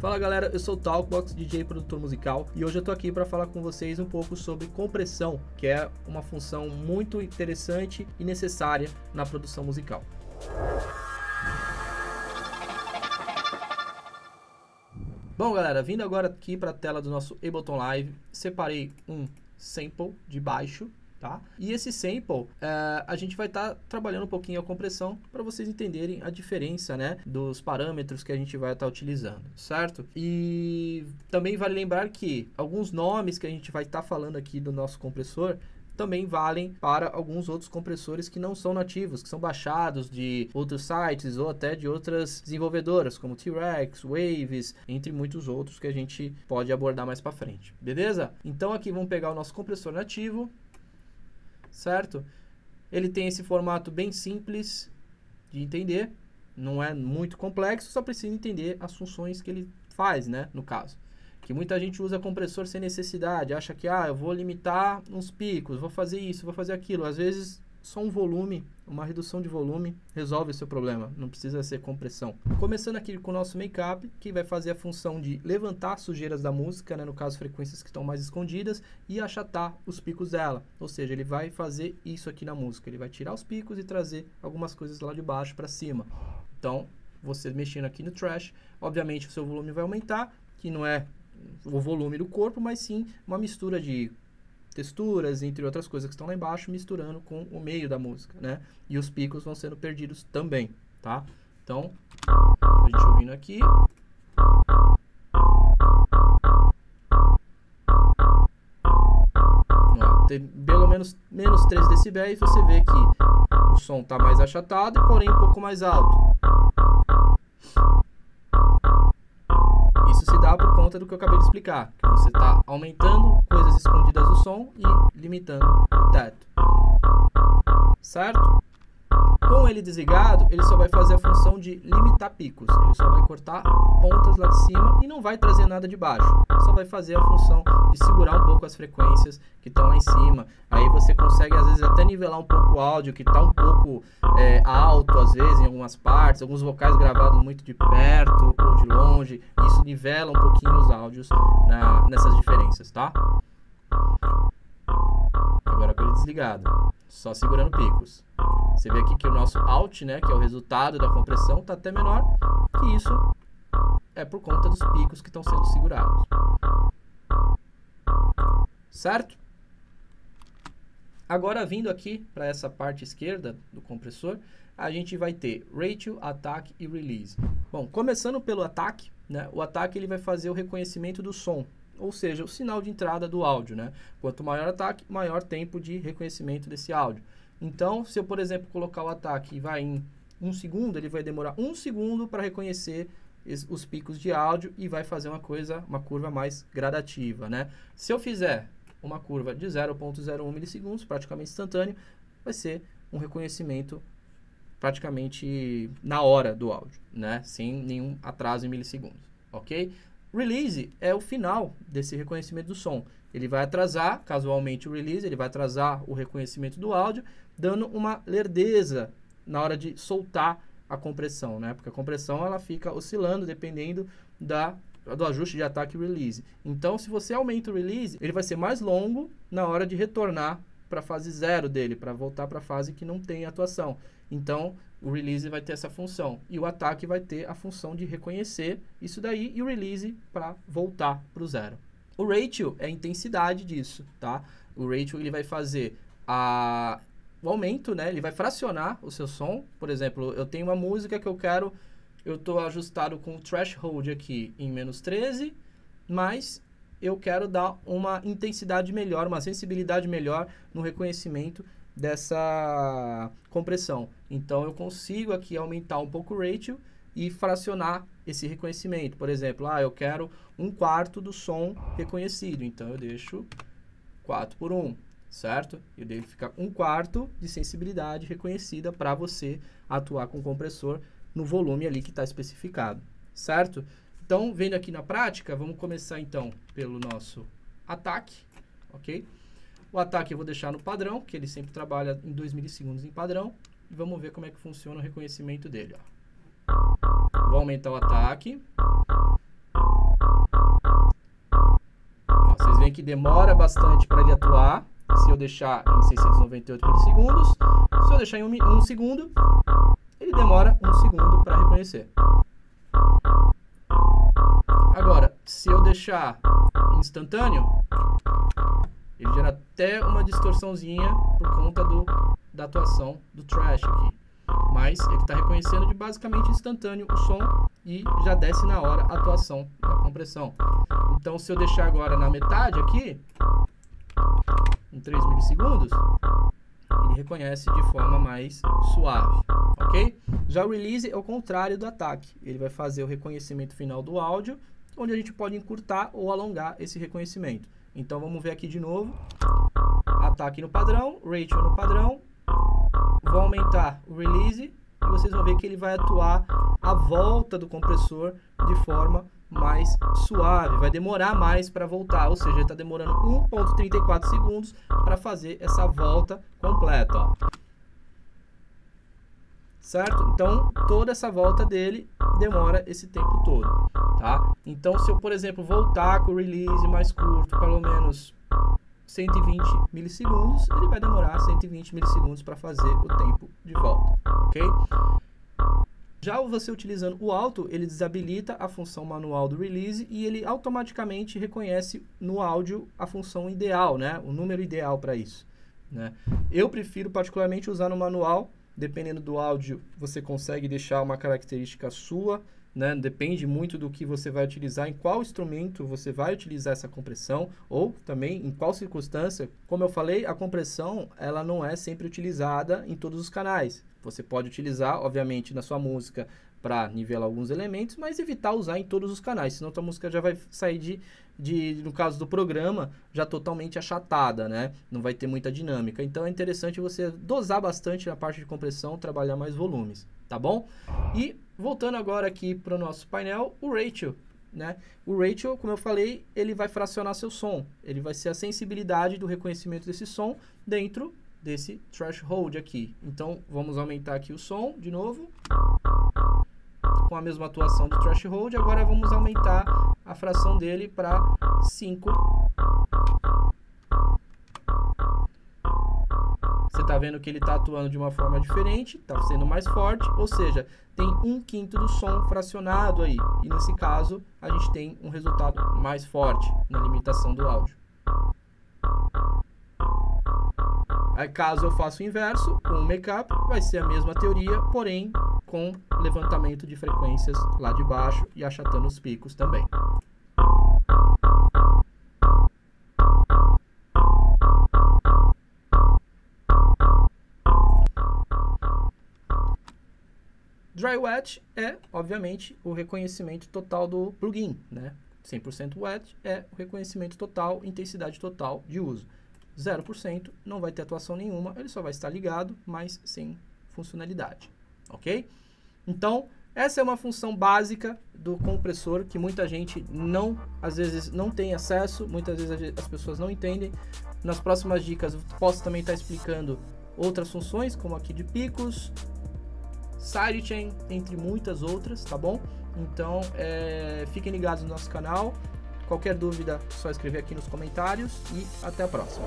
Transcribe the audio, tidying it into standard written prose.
Fala galera, eu sou o Talkbox, DJ e produtor musical, e hoje eu tô aqui para falar com vocês um pouco sobre compressão, que é uma função muito interessante e necessária na produção musical. Bom galera, vindo agora aqui para a tela do nosso Ableton Live, separei um sample de baixo, tá? E esse sample, a gente vai estar trabalhando um pouquinho a compressão para vocês entenderem a diferença, né, dos parâmetros que a gente vai estar utilizando, certo? E também vale lembrar que alguns nomes que a gente vai estar falando aqui do nosso compressor também valem para alguns outros compressores que não são nativos, que são baixados de outros sites ou até de outras desenvolvedoras, como T-Rex, Waves, entre muitos outros que a gente pode abordar mais para frente, beleza? Então aqui vamos pegar o nosso compressor nativo, certo? Ele tem esse formato bem simples de entender, não é muito complexo, só precisa entender as funções que ele faz, né, no caso. Que muita gente usa compressor sem necessidade, acha que, eu vou limitar uns picos, vou fazer isso, vou fazer aquilo. Às vezes, só um volume, uma redução de volume, resolve o seu problema, não precisa ser compressão. Começando aqui com o nosso make-up, que vai fazer a função de levantar sujeiras da música, né, no caso, frequências que estão mais escondidas, e achatar os picos dela. Ou seja, ele vai fazer isso aqui na música, ele vai tirar os picos e trazer algumas coisas lá de baixo para cima. Então, você mexendo aqui no trash, obviamente o seu volume vai aumentar, que não é o volume do corpo, mas sim uma mistura de texturas, entre outras coisas que estão lá embaixo, misturando com o meio da música, né? E os picos vão sendo perdidos também, tá? Então, a gente ouvindo aqui. Ó, tem pelo menos 3 decibéis, você vê que o som está mais achatado, porém um pouco mais alto. Isso se dá por conta do que eu acabei de explicar, que você está aumentando coisas escondidas do som e limitando o teto, certo? Com ele desligado, ele só vai fazer a função de limitar picos, ele só vai cortar pontas lá de cima e não vai trazer nada de baixo, só vai fazer a função de segurar um pouco as frequências que estão lá em cima. Aí você consegue às vezes até nivelar um pouco o áudio que está um pouco alto às vezes em algumas partes, alguns vocais gravados muito de perto ou de longe, e isso nivela um pouquinho os áudios nessas diferenças, tá? Agora com ele desligado, só segurando picos. Você vê aqui que o nosso out, né, que é o resultado da compressão, está até menor, que isso é por conta dos picos que estão sendo segurados. Certo? Agora, vindo aqui para essa parte esquerda do compressor, a gente vai ter Ratio, Attack e Release. Bom, começando pelo Attack, né, o Attack ele vai fazer o reconhecimento do som, ou seja, o sinal de entrada do áudio, né? Quanto maior o ataque, maior tempo de reconhecimento desse áudio. Então, se eu, por exemplo, colocar o ataque e vai em 1 segundo, ele vai demorar 1 segundo para reconhecer os picos de áudio e vai fazer uma curva mais gradativa, né? Se eu fizer uma curva de 0.01 milissegundos, praticamente instantâneo, vai ser um reconhecimento praticamente na hora do áudio, né? Sem nenhum atraso em milissegundos, ok? Release é o final desse reconhecimento do som. Ele vai atrasar, casualmente o release, ele vai atrasar o reconhecimento do áudio, dando uma lerdeza na hora de soltar a compressão, né? Porque a compressão ela fica oscilando dependendo do ajuste de ataque e release. Então, se você aumenta o release, ele vai ser mais longo na hora de retornar para a fase 0 dele, para voltar para a fase que não tem atuação. Então, o release vai ter essa função e o ataque vai ter a função de reconhecer isso daí e o release para voltar para o 0. O ratio é a intensidade disso, tá? O ratio ele vai fazer o aumento, né? Ele vai fracionar o seu som. Por exemplo, eu tenho uma música que eu estou ajustado com o threshold aqui em -13, mas eu quero dar uma intensidade melhor, uma sensibilidade melhor no reconhecimento dessa compressão. Então, eu consigo aqui aumentar um pouco o ratio e fracionar esse reconhecimento. Por exemplo, eu quero 1/4 do som reconhecido, então eu deixo 4/1, certo? E daí fica 1/4 de sensibilidade reconhecida para você atuar com o compressor no volume ali que está especificado, certo? Então, vendo aqui na prática, vamos começar então pelo nosso ataque, ok? O ataque eu vou deixar no padrão, que ele sempre trabalha em 2 milissegundos em padrão. E vamos ver como é que funciona o reconhecimento dele, ó. Vou aumentar o ataque. vem que demora bastante para ele atuar. Se eu deixar em 698 milissegundos, se eu deixar em 1 segundo, ele demora 1 segundo para reconhecer. Agora, se eu deixar instantâneo, ele gera até uma distorçãozinha por conta da atuação do trash aqui. Mas ele está reconhecendo de basicamente instantâneo o som e já desce na hora a atuação da compressão. Então, se eu deixar agora na metade aqui, em 3 milissegundos, ele reconhece de forma mais suave, ok? Já o release é o contrário do ataque. Ele vai fazer o reconhecimento final do áudio, onde a gente pode encurtar ou alongar esse reconhecimento. Então, vamos ver aqui de novo. Ataque no padrão, ratio no padrão. Vou aumentar o release e vocês vão ver que ele vai atuar à volta do compressor de forma mais suave, vai demorar mais para voltar, ou seja, ele está demorando 1,34 segundos para fazer essa volta completa, ó. Certo? Então, toda essa volta dele demora esse tempo todo, tá? Então, se eu, por exemplo, voltar com o release mais curto, pelo menos 120 milissegundos, ele vai demorar 120 milissegundos para fazer o tempo de volta, ok? Já você utilizando o alto, ele desabilita a função manual do release e ele automaticamente reconhece no áudio a função ideal, né? O número ideal para isso, né? Eu prefiro particularmente usar no manual, dependendo do áudio, você consegue deixar uma característica sua, né? Depende muito do que você vai utilizar, em qual instrumento você vai utilizar essa compressão, ou também em qual circunstância. Como eu falei, a compressão ela não é sempre utilizada em todos os canais. Você pode utilizar, obviamente, na sua música para nivelar alguns elementos, mas evitar usar em todos os canais, senão a música já vai sair no caso do programa, já totalmente achatada, né? Não vai ter muita dinâmica. Então é interessante você dosar bastante na parte de compressão, trabalhar mais volumes, tá bom? E voltando agora aqui para o nosso painel, o ratio, né? O ratio, como eu falei, ele vai fracionar seu som. Ele vai ser a sensibilidade do reconhecimento desse som dentro desse threshold aqui. Então, vamos aumentar aqui o som de novo. Com a mesma atuação do threshold, agora vamos aumentar a fração dele para 5. Você está vendo que ele está atuando de uma forma diferente, está sendo mais forte, ou seja, tem 1/5 do som fracionado aí. E nesse caso, a gente tem um resultado mais forte na limitação do áudio. Aí, caso eu faça o inverso, com o make-up, vai ser a mesma teoria, porém com levantamento de frequências lá de baixo e achatando os picos também. Dry Wet é, obviamente, o reconhecimento total do plugin, né? 100% wet é o reconhecimento total, intensidade total de uso. 0% não vai ter atuação nenhuma, ele só vai estar ligado, mas sem funcionalidade, ok? Então, essa é uma função básica do compressor que muita gente às vezes não tem acesso, muitas vezes as pessoas não entendem. Nas próximas dicas eu posso também estar explicando outras funções, como aqui de picos, sidechain, entre muitas outras, tá bom? Então, fiquem ligados no nosso canal. Qualquer dúvida, só escrever aqui nos comentários e até a próxima.